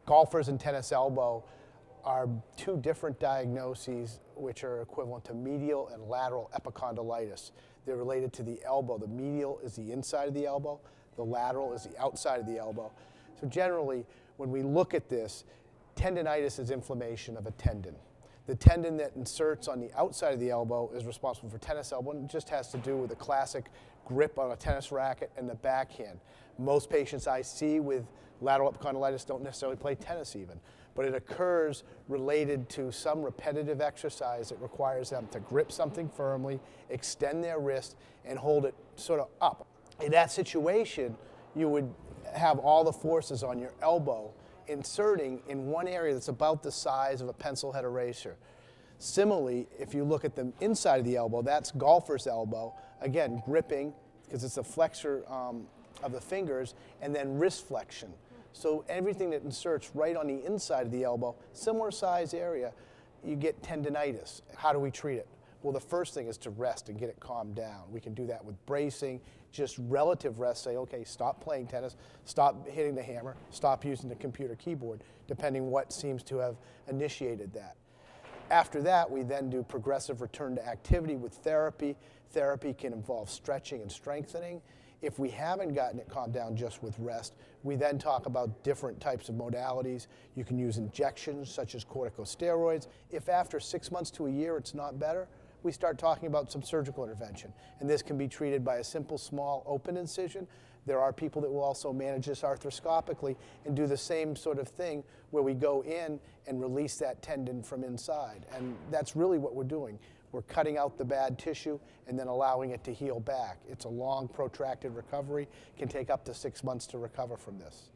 Golfers and tennis elbow are two different diagnoses which are equivalent to medial and lateral epicondylitis. They're related to the elbow. The medial is the inside of the elbow, the lateral is the outside of the elbow. So generally, when we look at this, tendinitis is inflammation of a tendon. The tendon that inserts on the outside of the elbow is responsible for tennis elbow, and it just has to do with the classic grip on a tennis racket and the backhand. Most patients I see with lateral epicondylitis don't necessarily play tennis even, but it occurs related to some repetitive exercise that requires them to grip something firmly, extend their wrist, and hold it sort of up. In that situation, you would have all the forces on your elbow inserting in one area that's about the size of a pencil head eraser. Similarly, if you look at the inside of the elbow, that's golfer's elbow. Again, gripping, because it's the flexor of the fingers, and then wrist flexion. So everything that inserts right on the inside of the elbow, similar size area, you get tendinitis. How do we treat it? Well, the first thing is to rest and get it calmed down. We can do that with bracing, just relative rest. Say, okay, stop playing tennis, stop hitting the hammer, stop using the computer keyboard, depending what seems to have initiated that. After that, we then do progressive return to activity with therapy. Therapy can involve stretching and strengthening. If we haven't gotten it calmed down just with rest, we then talk about different types of modalities. You can use injections such as corticosteroids. If after 6 months to a year it's not better, we start talking about some surgical intervention. And this can be treated by a simple, small, open incision. There are people that will also manage this arthroscopically and do the same sort of thing where we go in and release that tendon from inside. And that's really what we're doing. We're cutting out the bad tissue and then allowing it to heal back. It's a long, protracted recovery. It can take up to 6 months to recover from this.